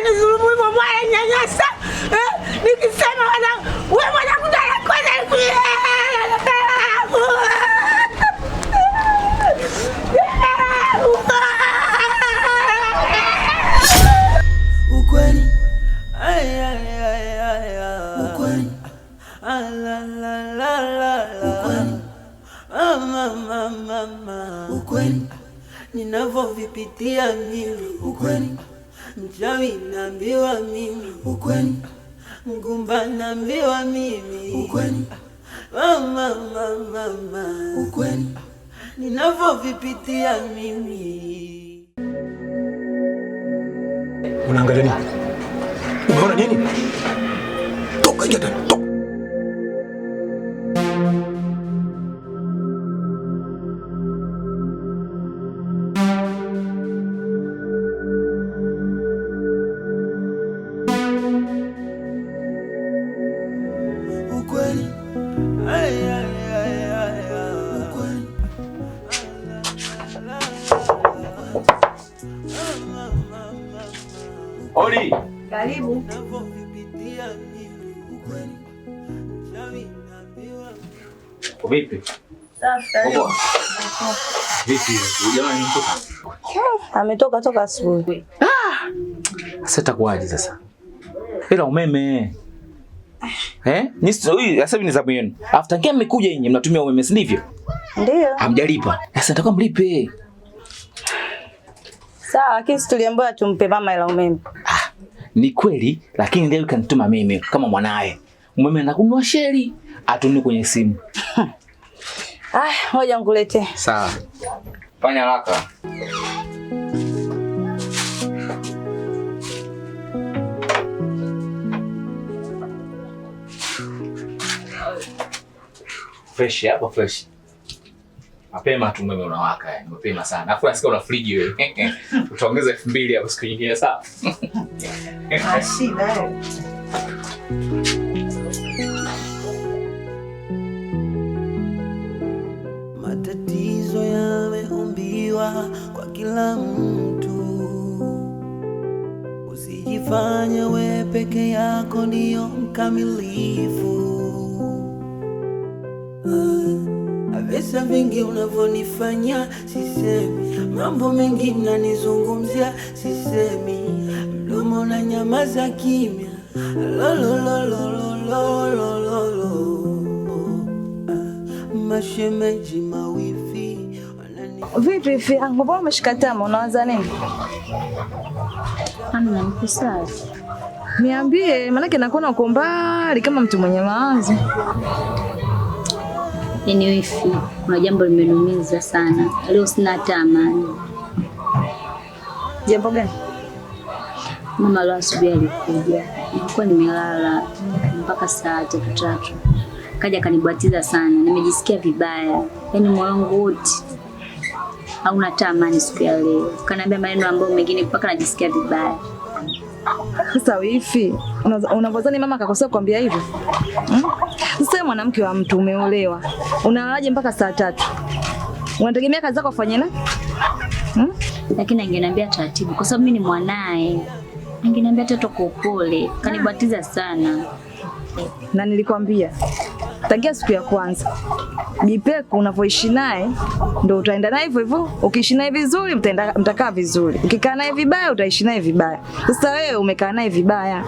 unanizulumu hivyo bwana nyanyasa. Nikisema wewe mwanangu ndani kwanza ukweli. Ukweli. Ukweli. Ninavyovipitia mimi. Ukweli. Mchawi naambiwa mimi. Ukweli. Mgumba naambiwa mimi. Ukweli. Mama. Ukweli. Ninavyovipitia mimi. Unaangalia nini? Unaona nini? Toka ingia ndani. Toka. Ukweli. Oli. Karibu. Vipi? Safi. Vipi? Jamani mtoka. Ametoka toka asubuhi. Sasa itakuwaje sasa? Ila umeme. Sasa hivi ni zamu yenu. After game mmekuja nyinyi mnatumia umeme, si ndivyo? Ndio. Hamjalipa. Sasa nitakuwa mlipe. Sawa, lakini tuliambiwa tumpe mama hela umeme. Ni kweli, lakini leo kanituma mimi kama mwanae. Umeme anakunua sheri, atuni kwenye simu. Ngoja nikuletee. Sawa. Fanya haraka. Fresh hapa fresh. Mapema tu umeme unawaka yani, mapema sana. Alafu nasikia una friji wewe. Utaongeza 2000 hapo siku nyingine sawa? Shida wewe. Matatizo yameumbiwa kwa kila mtu. Usijifanye wewe peke yako ndio mkamilifu. Visa vingi unavyonifanya sisemi, mambo mengi mnanizungumzia sisemi, mdomo na nyamaza kimya. Mashemeji mawifi Vipi hivi? Mbona umeshika tama, unawaza nini? Hamna, niko sawa. Niambie, maana nakuona uko mbali kama mtu mwenye mawazo. Yaani wifi, kuna jambo limenumiza sana. Leo sina hata amani. Jambo gani? Mama leo asubuhi alikuja. Nilikuwa nimelala mpaka saa 3. Kaja kanibatiza sana. Nimejisikia vibaya. Yaani moyo wangu wote hauna hata amani siku ya leo. Kaniambia maneno ambayo mengine mpaka najisikia vibaya. Sasa wifi, unavozani mama akakosea kuambia hivyo? Sasa mwanamke wa mtu umeolewa. Unalalaje mpaka saa 3? Unategemea kazi zako afanye na? Lakini angeniambia taratibu kwa sababu mimi ni mwanae. Angeniambia toto kwa upole. Kanibatiza sana. Na nilikwambia tangia siku ya kwanza, Jipeku unavyoishi naye ndio utaenda naye hivyo hivyo. Ukiishi naye vizuri mtakaa vizuri. Ukikaa naye vibaya utaishi naye vibaya. Sasa wewe umekaa naye vibaya.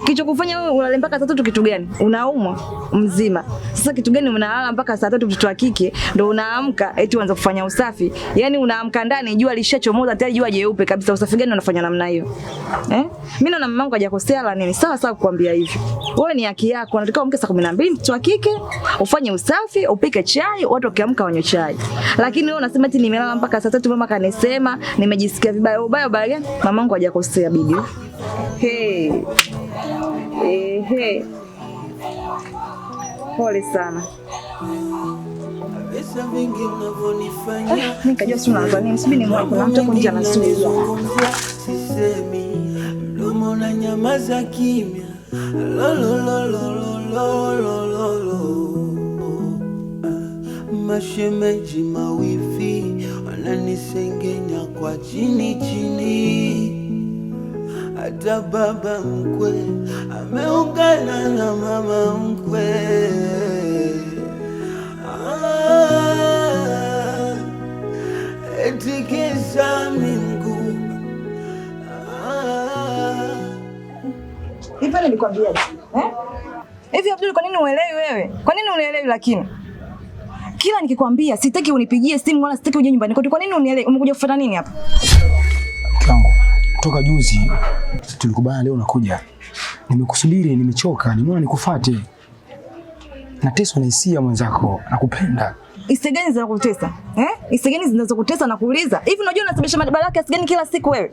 Kicho kufanya wewe ulale mpaka saa 3 kitu gani? Unaumwa mzima. Sasa kitu gani unalala mpaka saa 3 mtoto wa kike ndio unaamka eti uanze kufanya usafi? Yaani unaamka ndani jua lishachomoza tayari jua jeupe kabisa. Usafi gani unafanya namna hiyo? Mimi naona mamangu hajakosea la nini? Sawa kukuambia hivi. Wewe ni haki yako, unatakiwa amke saa 12 mtoto wa kike, ufanye usafi, upike chai, watu wakiamka wanywe chai. Lakini wewe unasema eti nimelala mpaka saa 3 mama kanisema, nimejisikia vibaya. Ubaya gani? Mamangu hajakosea bibi. Pole sana. Visa vingi unavyonifanya Nikajua si unaanza nini? Sibi ni mwa kuna mtu kunja na sisi. Sisemi, mdomo na nyamaza kimya. Mashemeji mawifi wananisengenya kwa chini. hata baba mkwe ameungana na mama mkwe. Eti kisa minguu. Hivi nilikwambia hivi Abdul, kwa nini uelewi wewe? Kwa nini unielewi? Lakini kila nikikwambia sitaki unipigie simu wala sitaki uje nyumbani kwetu, kwa nini unielewi? Umekuja kufuata nini hapa? Kangu, toka juzi tulikubana leo nakuja. Nimekusubiri, nimechoka, nimeona nikufuate. Nateswa na hisia mwenzako, nakupenda. Hisia gani zinazokutesa? Hisia gani zinazokutesa na kuuliza? Hivi unajua unasababisha mabaraka kiasi gani kila siku wewe?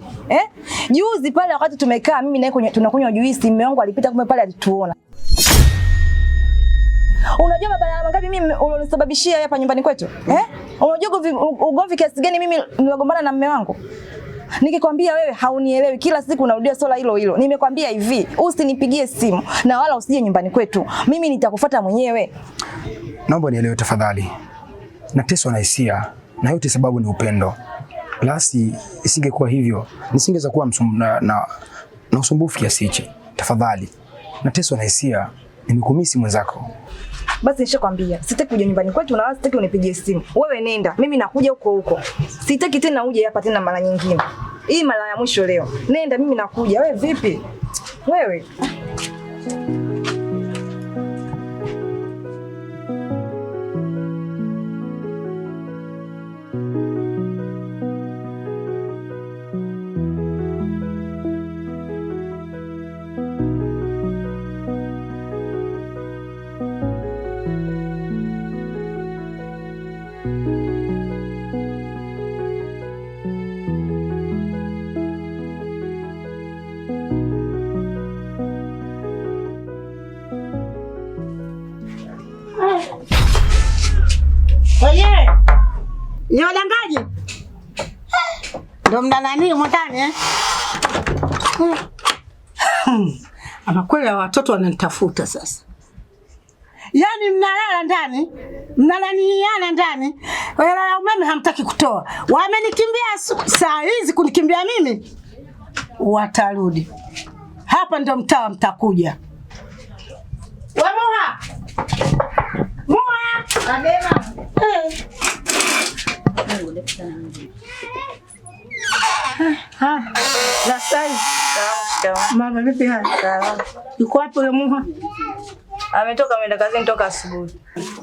Juzi pale wakati tumekaa mimi naye tunakunywa juisi, mume wangu alipita kumbe pale alituona. Unajua mabaraka mangapi mimi ulonisababishia hapa nyumbani kwetu? Unajua ugomvi kiasi gani mimi nilogombana na mume wangu? Nikikwambia wewe haunielewi, kila siku unarudia swala hilo hilo. Nimekwambia hivi, usinipigie simu na wala usije nyumbani kwetu. Mimi nitakufuata mwenyewe. Naomba nielewe tafadhali. Nateswa na hisia na yote sababu ni upendo. Lasi isingekuwa hivyo, nisingeweza kuwa na usumbufu kiasi hichi. Tafadhali. Nateswa na hisia, nimekumisi mwenzako. Basi nishakwambia, sitaki kuja nyumbani kwetu na wala sitaki unipigie simu. Wewe nenda, mimi nakuja huko. Sitaki tena uje hapa tena mara nyingine. Hii mara ya mwisho leo. Nenda, mimi nakuja. Wewe vipi? Wewe. Ni wadangaji? Ndio mna nani mwandani Ama kweli watoto wananitafuta sasa. Yaani mnalala ndani, mnalaniana ndani, wala ya umeme hamtaki kutoa. Wamenikimbia saa hizi kunikimbia mimi. Watarudi. Hapa ndio mtaa mtakuja. Wamoha. Moha. Adema. Nasai. Mama vipi hali? Yuko wapi yule Moha? Ametoka ameenda kazini toka asubuhi.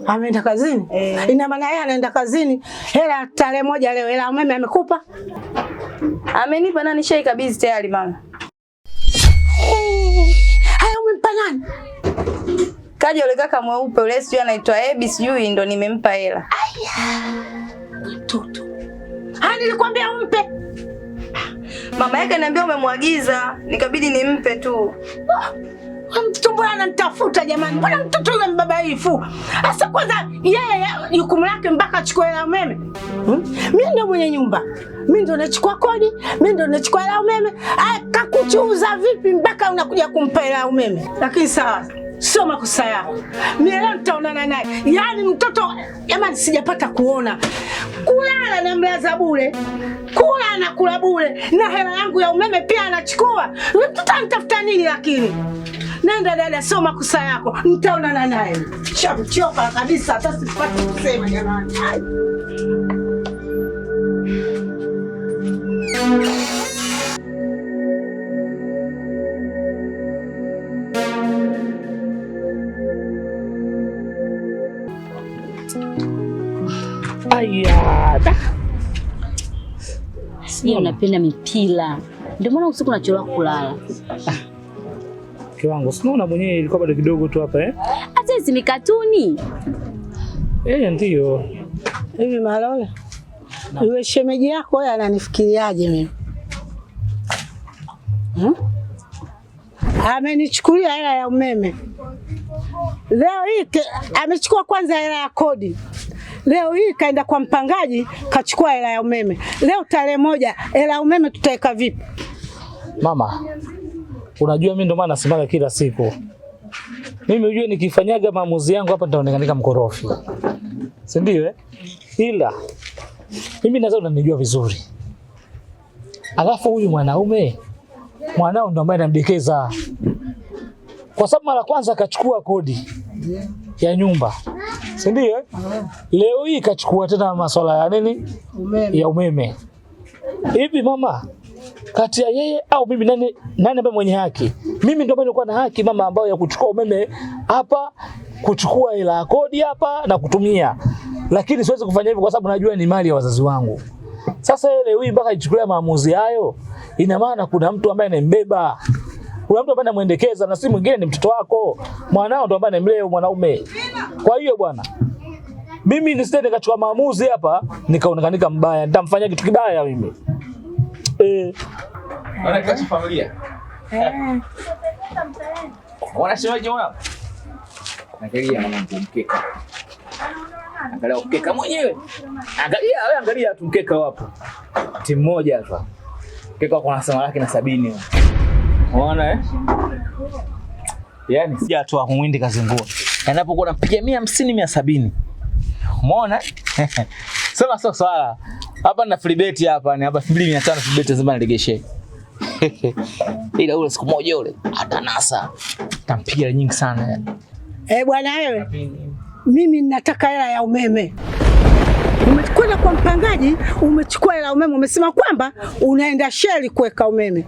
Ameenda kazini? Ina maana yeye anaenda kazini. Hela tarehe moja leo, hela umeme amekupa? Amenipa nani shai kabisa tayari mama. Haya umempa nani? Kaja yule kaka mweupe yule sijui anaitwa Ebi sijui ndo nimempa hela. Mtoto. Nilikwambia umpe. Mama yake ananiambia umemwagiza, nikabidi nimpe tu. Mtoto bwana ananitafuta jamani. Mbona mtoto yule mbabaifu? Sasa kwanza yeye jukumu lake mpaka achukue hela umeme. Mimi ndo mwenye nyumba. Mimi ndo nachukua kodi, mimi ndo nachukua hela umeme. Akakuchuza vipi mpaka unakuja kumpa hela umeme? Lakini sawa. Sio makosa yako. Mimi leo nitaonana naye. Yaani mtoto jamani sijapata kuona. Kulala na mlaza bure. Kula na kula bure. Na hela yangu ya umeme pia anachukua. Mtoto anitafuta nini lakini? Nenda dada, sio makosa yako. Nitaonana naye. Choka kabisa hata sipati kusema jamani. Aya. Sio unapenda mipira. Ndio maana usiku unachelewa kulala. Kiwango, sinaona mwenyewe ilikuwa bado kidogo tu hapa Hata hizi mikatuni. Ndio. Hivi Malole. Yule shemeji yako yeye ananifikiriaje mimi? Amenichukulia hela ya umeme. Leo hii amechukua kwanza hela ya kodi. Leo hii kaenda kwa mpangaji kachukua hela ya umeme. Leo tarehe moja hela ya umeme tutaweka vipi? Mama, unajua mimi ndo maana nasimama kila siku. Mimi unajua nikifanyaga maamuzi yangu hapa nitaonekana mkorofi. Si ndio Ila mimi nadhani unanijua vizuri. Alafu huyu mwanaume mwanao ndo ambaye anamdekeza. Kwa sababu mara kwanza akachukua kodi ya nyumba. Si ndio? Leo hii kachukua tena masuala ya nini? Ya umeme. Hivi mama, kati ya yeye au mimi nani ambaye mwenye haki? Mimi ndio ambaye nilikuwa na haki mama, ambayo ya kuchukua umeme hapa, kuchukua hela ya kodi hapa na kutumia. Lakini siwezi kufanya hivyo kwa sababu najua ni mali ya wazazi wangu. Sasa leo hii mpaka ichukulia maamuzi hayo, ina maana kuna mtu ambaye anambeba. Kuna mtu ambaye anamuendekeza, na si mwingine ni mtoto wako. Mwanao ndo ambaye anamlea mwanaume. Kwa hiyo bwana, mimi nisije nikachukua maamuzi hapa nikaonekanika mbaya. Nitamfanyia kitu kibaya mimi. Wanakacha familia. Wanasemaje wao? Angalia mwanangu mkeka. Angalia mkeka mwenyewe. Angalia tu mkeka wapo. Timu moja hapa. Mkeka wako na laki na 70. Unaona Yaani sija tu kumwindi kazingua. Anapokuwa anapiga 150 170. Umeona? Sema swala. Hapa na free bet hapa ni hapa 2500 free bet lazima niregeshe. Ila ule siku moja ule atanasa. Tampiga nyingi sana. Bwana wewe. Mimi ninataka hela ya umeme. Umekwenda kwa mpangaji, umechukua hela ya umeme, umesema kwamba unaenda sheli kuweka umeme.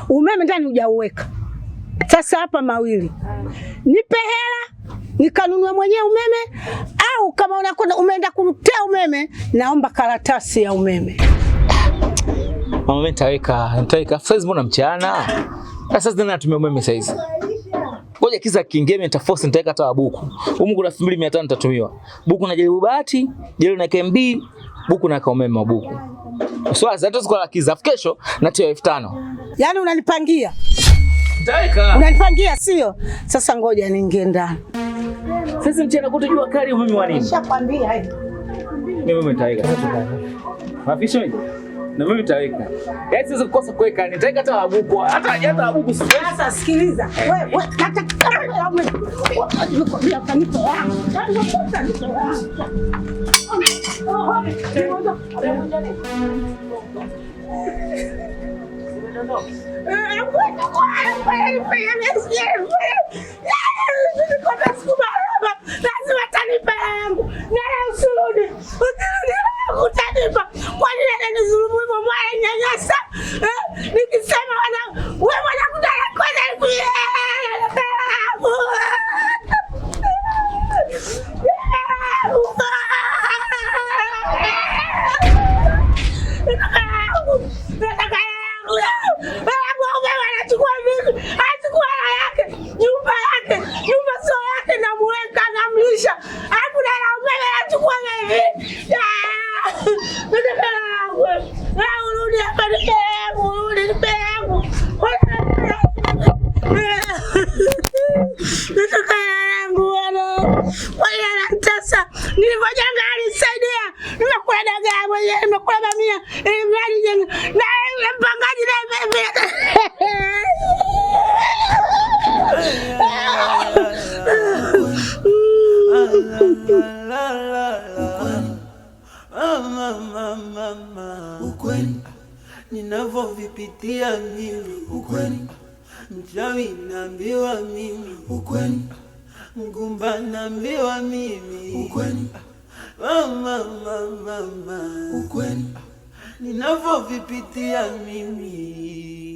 Umeme ndani hujauweka. Sasa hapa mawili. Nipe hela nikanunue mwenyewe umeme, au kama umeenda kunutea umeme, naomba karatasi ya umeme. Mama mimi nitaweka saizi mbona mchana? Sasa ndio natumia umeme saizi. Ngoja kiza kiingie mimi nitaforce nitaweka hata buku. Humu kuna 2500 nitatumiwa. Buku na jaribu bahati, jaribu na KMB, buku na umeme wa buku. Sasa hata siku la kiza kesho natia 5000. Yaani unanipangia? Nitaweka. Unanipangia sio? Sasa ngoja niingie ndani. Sasa mchana kutojua kali umeme wa nini? Nishakwambia hivi. Mimi nitaweka sasa. Mafisho hivi. Na mimi nitaweka. Yaani siwezi kukosa kuweka, nitaweka hata abuku. Hata abuku siwezi. Sasa sikiliza. Wewe hata kama ya umeme. Nimekwambia kanisa yangu. Lazima tanipa yangu. Na usirudi. Utanipa. Kwa nini ananizulumu hivyo mwana nyanyasa? Nikisema wewe mwana kudala kwanza kuye. Ukweli ninavyovipitia mimi, ukweli mchawi naambiwa mimi, ukweli mgumba naambiwa mimi, ukweli mama, ukweli ninavyovipitia mimi.